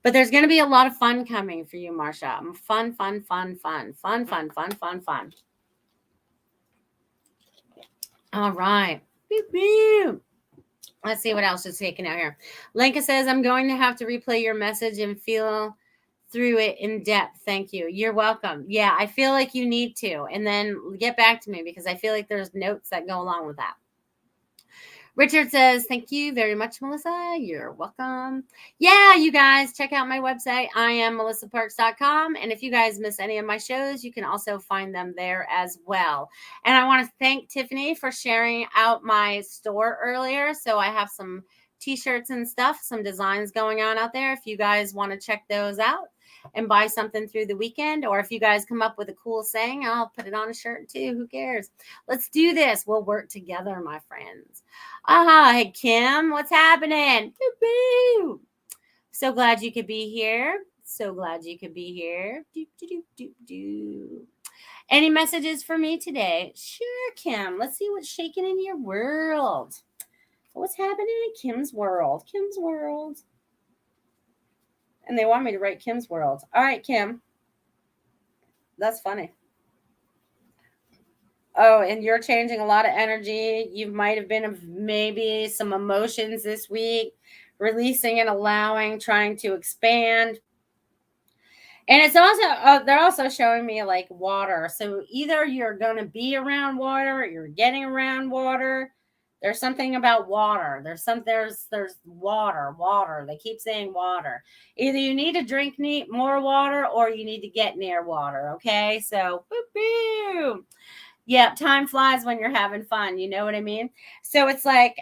S2: But there's going to be a lot of fun coming for you, Marsha. Fun. All right. Beep, beep. Let's see what else is taken out here. Lenka says, I'm going to have to replay your message and feel through it in depth. Thank you. You're welcome. Yeah, I feel like you need to. And then get back to me because I feel like there's notes that go along with that. Richard says, thank you very much, Melissa. You're welcome. Yeah, you guys, check out my website. I am melissaparks.com. And if you guys miss any of my shows, you can also find them there as well. And I want to thank Tiffany for sharing out my store earlier. So I have some t-shirts and stuff, some designs going on out there. If you guys want to check those out and buy something through the weekend, or if you guys come up with a cool saying, I'll put it on a shirt too. Who cares? Let's do this. We'll work together, my friends. Hey, Kim, what's happening? Woo-hoo. So glad you could be here. Any messages for me today? Sure, Kim. Let's see what's shaking in your world. What's happening in Kim's world? And they want me to write Kim's world. All right, Kim. That's funny. Oh, and you're changing a lot of energy. You might have been maybe some emotions this week, releasing and allowing, trying to expand. And it's also, they're also showing me like water. So either you're going to be around water or you're getting around water. There's something about water. There's water. They keep saying water. Either you need to drink more water or you need to get near water. Okay. So, boop. Yeah, time flies when you're having fun. You know what I mean? So it's like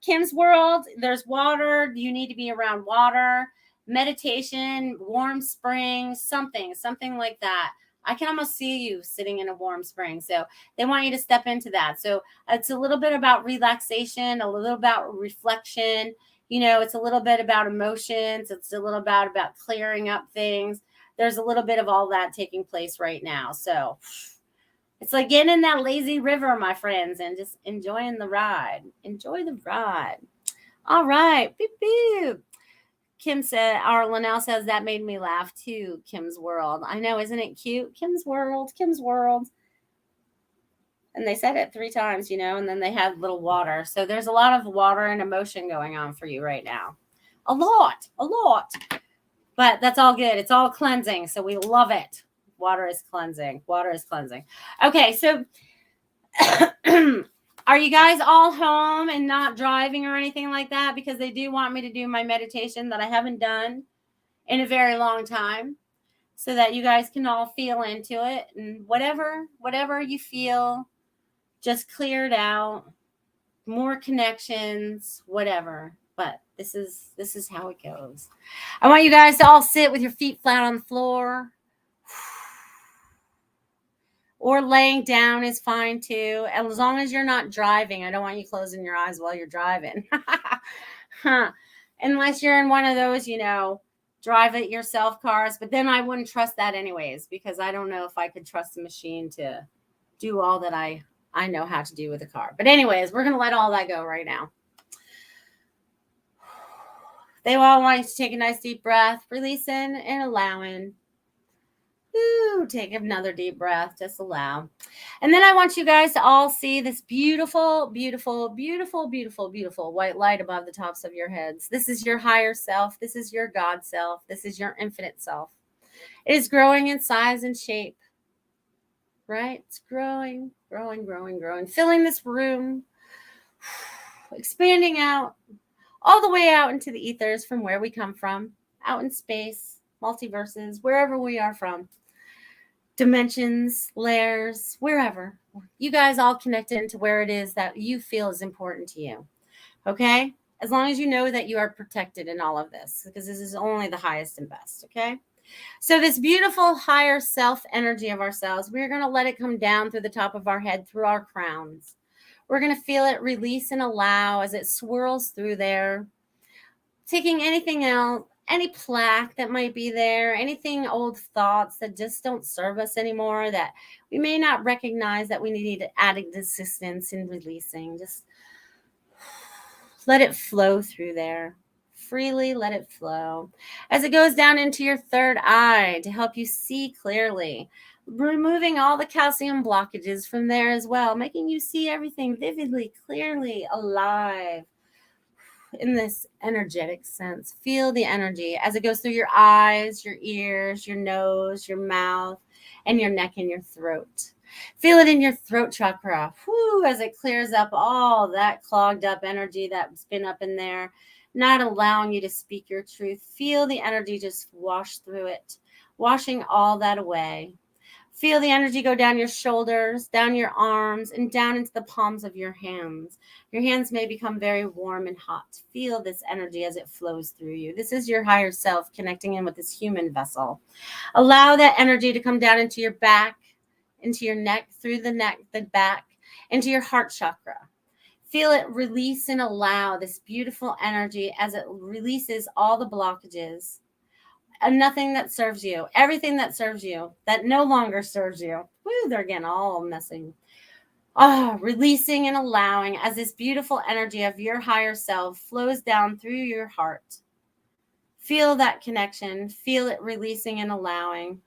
S2: Kim's world, there's water. You need to be around water, meditation, warm springs, something like that. I can almost see you sitting in a warm spring. So they want you to step into that. So it's a little bit about relaxation, a little about reflection. It's a little bit about emotions. It's a little about clearing up things. There's a little bit of all that taking place right now. So it's like getting in that lazy river, my friends, and just enjoying the ride. Enjoy the ride. All right. Beep, beep. Kim said, our Linnell says, that made me laugh too, Kim's world. I know, isn't it cute? Kim's world. And they said it 3 times, and then they had little water. So there's a lot of water and emotion going on for you right now. A lot. But that's all good. It's all cleansing. So we love it. Water is cleansing. Okay, so are you guys all home and not driving or anything like that? Because they do want me to do my meditation that I haven't done in a very long time, so that you guys can all feel into it, and whatever you feel, just clear it out, more connections, whatever. But this is how it goes. I want you guys to all sit with your feet flat on the floor. Or laying down is fine too. As long as you're not driving. I don't want you closing your eyes while you're driving. Unless you're in one of those, drive it yourself cars. But then I wouldn't trust that anyways, because I don't know if I could trust the machine to do all that I know how to do with a car. But anyways, we're going to let all that go right now. They all want you to take a nice deep breath, releasing and allowing. Ooh, take another deep breath. Just allow. And then I want you guys to all see this beautiful white light above the tops of your heads. This is your higher self. This is your God self. This is your infinite self. It is growing in size and shape. Right? It's growing. Filling this room. Expanding out. All the way out into the ethers from where we come from. Out in space. Multiverses. Wherever we are from. Dimensions, layers, wherever. You guys all connected into where it is that you feel is important to you. Okay? As long as you know that you are protected in all of this, because this is only the highest and best. Okay? So this beautiful higher self energy of ourselves, we're going to let it come down through the top of our head, through our crowns. We're going to feel it release and allow as it swirls through there. Taking anything else, any plaque that might be there, anything, old thoughts that just don't serve us anymore, that we may not recognize that we need added assistance in releasing. Just let it flow through there. Freely let it flow. As it goes down into your third eye to help you see clearly. Removing all the calcium blockages from there as well, making you see everything vividly, clearly, alive. In this energetic sense, feel the energy as it goes through your eyes, your ears, your nose, your mouth, and your neck and your throat. Feel it in your throat chakra. Whoo, as it clears up all that clogged up energy that's been up in there, not allowing you to speak your truth. Feel the energy just wash through it, washing all that away. Feel the energy go down your shoulders, down your arms, and down into the palms of your hands. Your hands may become very warm and hot. Feel this energy as it flows through you. This is your higher self connecting in with this human vessel. Allow that energy to come down into your back, into your neck, through the neck, the back, into your heart chakra. Feel it release and allow this beautiful energy as it releases all the blockages. And nothing that serves you, everything that serves you, that no longer serves you. Woo, they're again all messing. Releasing and allowing as this beautiful energy of your higher self flows down through your heart. Feel that connection. Feel it releasing and allowing.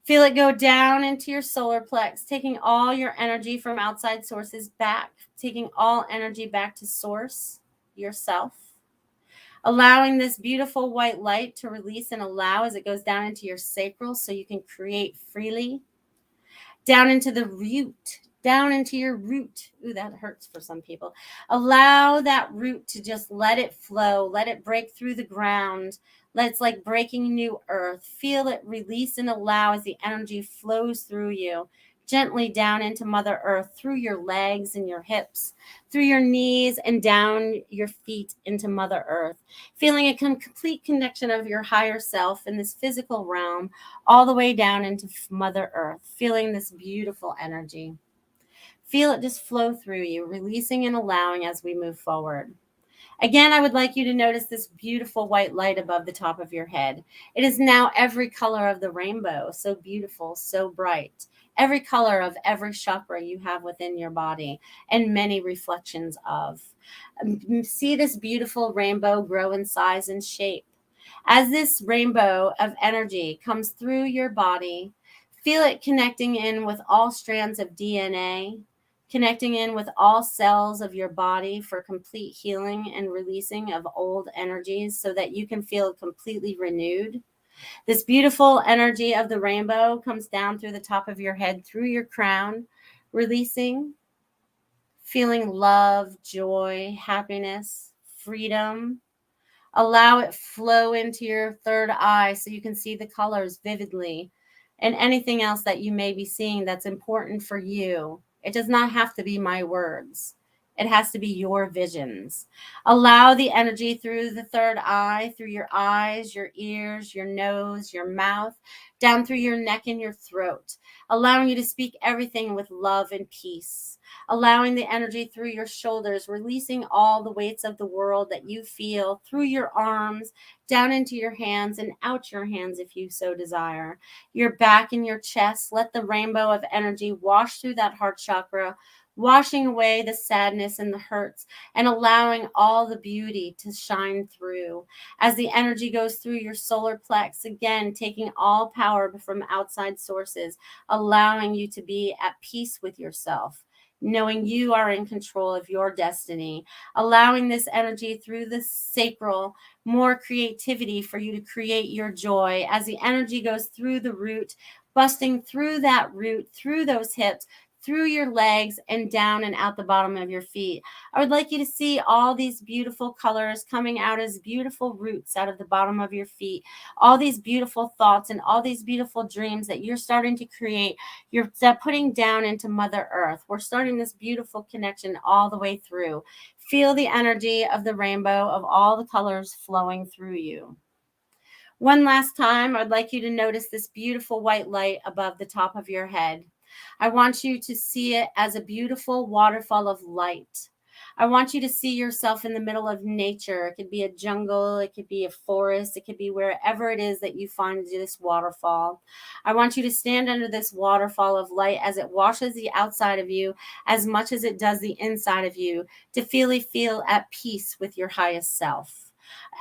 S2: Feel it go down into your solar plex, taking all your energy from outside sources back, taking all energy back to source, yourself. Allowing this beautiful white light to release and allow as it goes down into your sacral so you can create freely. Down into the root down into your root. Ooh, that hurts for some people. Allow that root to just let it flow, let it break through the ground. It's like breaking new earth. Feel it release and allow as the energy flows through you, gently down into Mother Earth, through your legs and your hips, through your knees and down your feet into Mother Earth. Feeling a complete connection of your higher self in this physical realm, all the way down into Mother Earth. Feeling this beautiful energy. Feel it just flow through you, releasing and allowing as we move forward. Again, I would like you to notice this beautiful white light above the top of your head. It is now every color of the rainbow, so beautiful, so bright. Every color of every chakra you have within your body, and many reflections of. See this beautiful rainbow grow in size and shape. As this rainbow of energy comes through your body, feel it connecting in with all strands of DNA, connecting in with all cells of your body for complete healing and releasing of old energies so that you can feel completely renewed. This beautiful energy of the rainbow comes down through the top of your head, through your crown, releasing, feeling love, joy, happiness, freedom. Allow it flow into your third eye so you can see the colors vividly and anything else that you may be seeing that's important for you. It does not have to be my words. It has to be your visions. Allow the energy through the third eye, through your eyes, your ears, your nose, your mouth, down through your neck and your throat, allowing you to speak everything with love and peace. Allowing the energy through your shoulders, releasing all the weights of the world that you feel through your arms, down into your hands and out your hands if you so desire. Your back and your chest, let the rainbow of energy wash through that heart chakra, washing away the sadness and the hurts and allowing all the beauty to shine through. As the energy goes through your solar plex, again, taking all power from outside sources, allowing you to be at peace with yourself, knowing you are in control of your destiny, allowing this energy through the sacral, more creativity for you to create your joy as the energy goes through the root, busting through that root, through those hips, through your legs and down and out the bottom of your feet. I would like you to see all these beautiful colors coming out as beautiful roots out of the bottom of your feet, all these beautiful thoughts and all these beautiful dreams that you're starting to create. You're putting down into Mother Earth. We're starting this beautiful connection all the way through. Feel the energy of the rainbow of all the colors flowing through you. One last time, I'd like you to notice this beautiful white light above the top of your head. I want you to see it as a beautiful waterfall of light. I want you to see yourself in the middle of nature. It could be a jungle, it could be a forest, it could be wherever it is that you find this waterfall. I want you to stand under this waterfall of light as it washes the outside of you as much as it does the inside of you, to feel at peace with your highest self.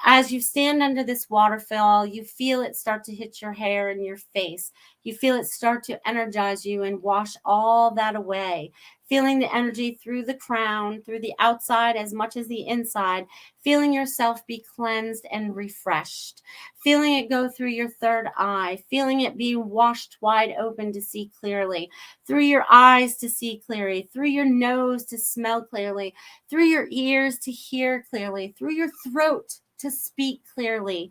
S2: As you stand under this waterfall, you feel it start to hit your hair and your face. You feel it start to energize you and wash all that away. Feeling the energy through the crown, through the outside as much as the inside, feeling yourself be cleansed and refreshed. Feeling it go through your third eye, feeling it be washed wide open to see clearly, through your eyes to see clearly, through your nose to smell clearly, through your ears to hear clearly, through your throat to speak clearly,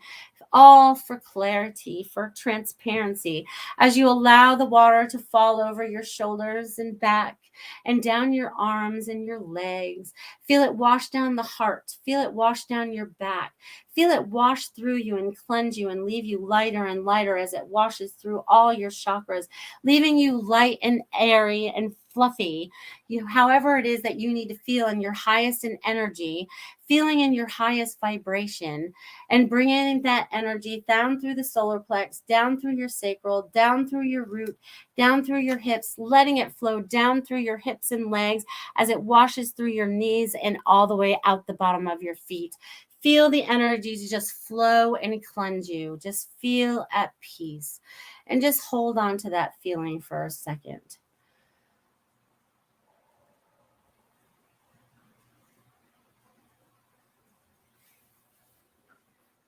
S2: all for clarity, for transparency. As you allow the water to fall over your shoulders and back and down your arms and your legs, feel it wash down the heart, feel it wash down your back, feel it wash through you and cleanse you and leave you lighter and lighter as it washes through all your chakras, leaving you light and airy and fluffy. However it is that you need to feel in your highest in energy, feeling in your highest vibration, and bringing that energy down through the solar plex, down through your sacral, down through your root, down through your hips, letting it flow down through your hips and legs as it washes through your knees and all the way out the bottom of your feet. Feel the energy to just flow and cleanse you. Just feel at peace and just hold on to that feeling for a second.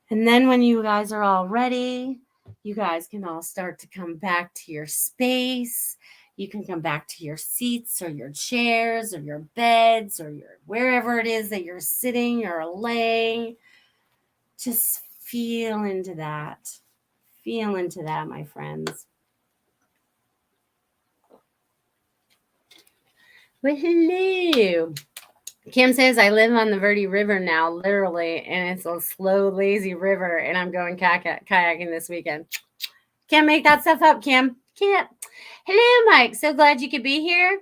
S2: And then when you guys are all ready, you guys can all start to come back to your space. You can come back to your seats or your chairs or your beds or your wherever it is that you're sitting or laying. Just feel into that. Feel into that, my friends. Well, hello. Kim says, I live on the Verde River now, literally, and it's a slow, lazy river, and I'm going kayaking this weekend. Can't make that stuff up, Kim. Can't. Hello, Mike. So glad you could be here.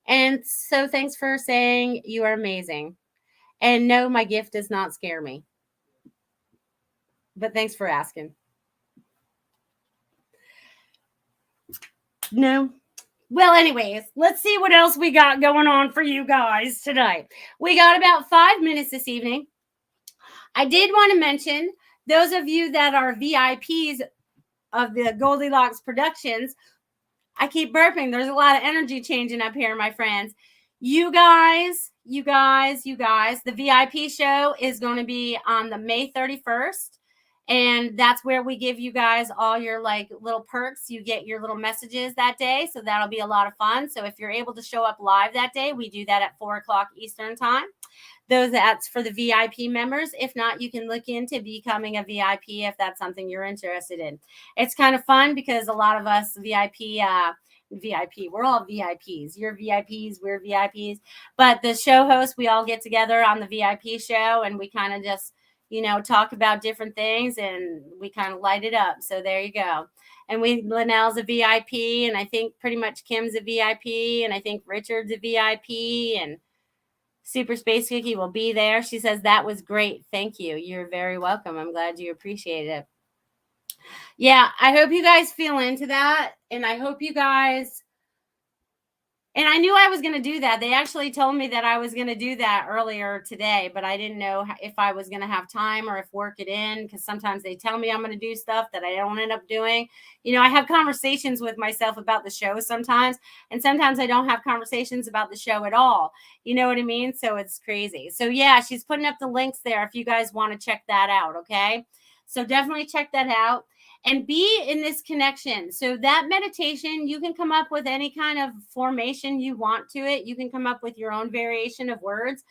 S2: And so thanks for saying you are amazing. And no, my gift does not scare me. But thanks for asking. No. Well, anyways, let's see what else we got going on for you guys tonight. We got about 5 minutes this evening. I did want to mention those of you that are VIPs of the Goldylocks Productions. I keep burping. There's a lot of energy changing up here, my friends. You guys, the VIP show is going to be on the May 31st. And that's where we give you guys all your like little perks. You get your little messages that day. So that'll be a lot of fun. So if you're able to show up live that day, we do that at 4:00 Eastern time. That's for the VIP members. If not, you can look into becoming a VIP if that's something you're interested in. It's kind of fun because a lot of us VIP, we're all VIPs. You're VIPs, we're VIPs. But the show hosts, we all get together on the VIP show and we kind of just, talk about different things and we kind of light it up. So there you go. And Linnell's a VIP and I think pretty much Kim's a VIP and I think Richard's a VIP and Super Space Cookie will be there. She says, that was great. Thank you. You're very welcome. I'm glad you appreciate it. Yeah, I hope you guys feel into that. And I hope you guys, and I knew I was going to do that. They actually told me that I was going to do that earlier today, but I didn't know if I was going to have time or if work it in, because sometimes they tell me I'm going to do stuff that I don't end up doing. I have conversations with myself about the show sometimes, and sometimes I don't have conversations about the show at all. You know what I mean? So it's crazy. So yeah, she's putting up the links there if you guys want to check that out. Okay. So definitely check that out. And be in this connection. So that meditation, you can come up with any kind of formation you want to it. You can come up with your own variation of words,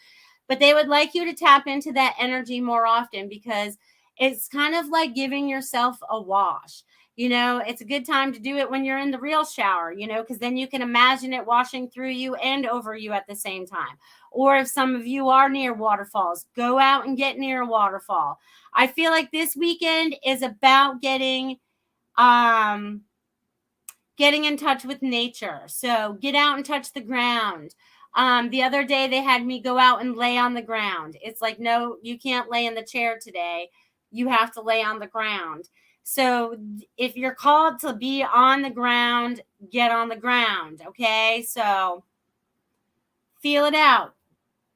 S2: but they would like you to tap into that energy more often because it's kind of like giving yourself a wash. It's a good time to do it when you're in the real shower, because then you can imagine it washing through you and over you at the same time. Or if some of you are near waterfalls, go out and get near a waterfall. I feel like this weekend is about getting in touch with nature. So get out and touch the ground. The other day they had me go out and lay on the ground. It's like, no, you can't lay in the chair today. You have to lay on the ground. So if you're called to be on the ground, get on the ground. Okay. So feel it out.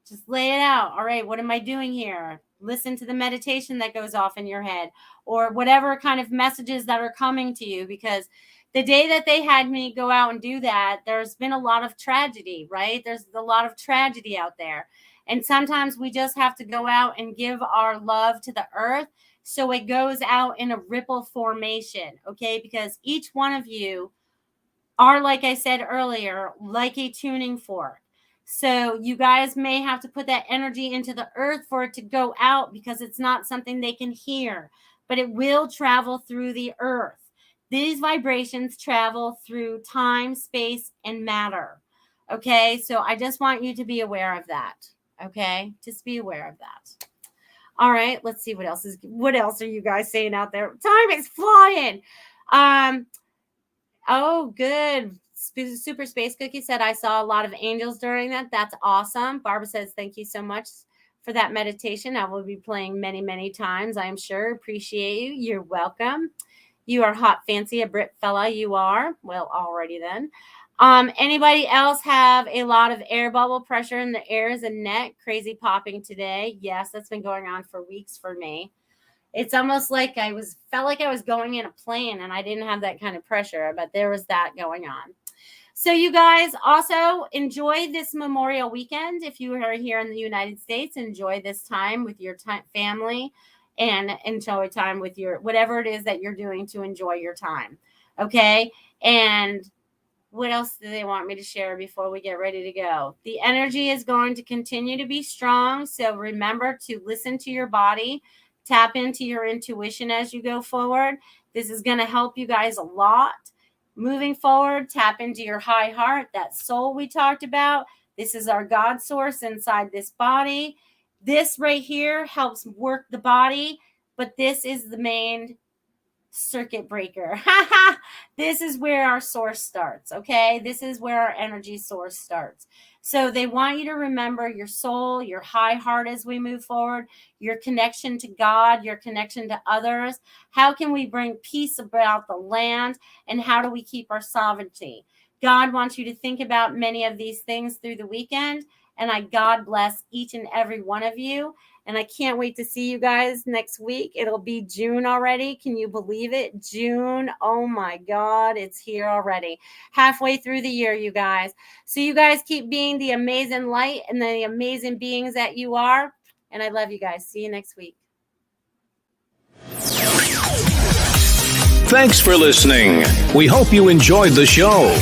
S2: Just lay it out. All right. What am I doing here? Listen to the meditation that goes off in your head or whatever kind of messages that are coming to you, because the day that they had me go out and do that, there's been a lot of tragedy, right? There's a lot of tragedy out there. And sometimes we just have to go out and give our love to the earth so it goes out in a ripple formation, okay? Because each one of you are, like I said earlier, like a tuning fork. So you guys may have to put that energy into the earth for it to go out because it's not something they can hear, but it will travel through the earth. These vibrations travel through time, space, and matter. Okay, so I just want you to be aware of that. Okay, just be aware of that. All right, let's see what else are you guys saying out there? Time is flying. Oh, good. Super Space Cookie said, I saw a lot of angels during that. That's awesome. Barbara says, thank you so much for that meditation. I will be playing many, many times, I'm sure. Appreciate you. You're welcome. You are hot, fancy, a Brit fella. You are. Well, already then. Anybody else have a lot of air bubble pressure in the ears and neck? Crazy popping today. Yes, that's been going on for weeks for me. It's almost like felt like I was going in a plane and I didn't have that kind of pressure, but there was that going on. So you guys also enjoy this Memorial weekend. If you are here in the United States, enjoy this time with your family and enjoy time with your, whatever it is that you're doing to enjoy your time. Okay. And What else do they want me to share before we get ready to go? The energy is going to continue to be strong. So remember to listen to your body, tap into your intuition as you go forward. This is going to help you guys a lot. Moving forward, tap into your high heart, that soul we talked about. This is our God source inside this body. This right here helps work the body, but this is the main circuit breaker. This is where our source starts. Okay, this is where our energy source starts. So they want you to remember your soul, your high heart as we move forward, your connection to God, your connection to others. How can we bring peace about the land, and how do we keep our sovereignty? God wants you to think about many of these things through the weekend, and I God bless each and every one of you. And I can't wait to see you guys next week. It'll be June already. Can you believe it? June. Oh my God, it's here already. Halfway through the year, you guys. So you guys keep being the amazing light and the amazing beings that you are. And I love you guys. See you next week.
S3: Thanks for listening. We hope you enjoyed the show.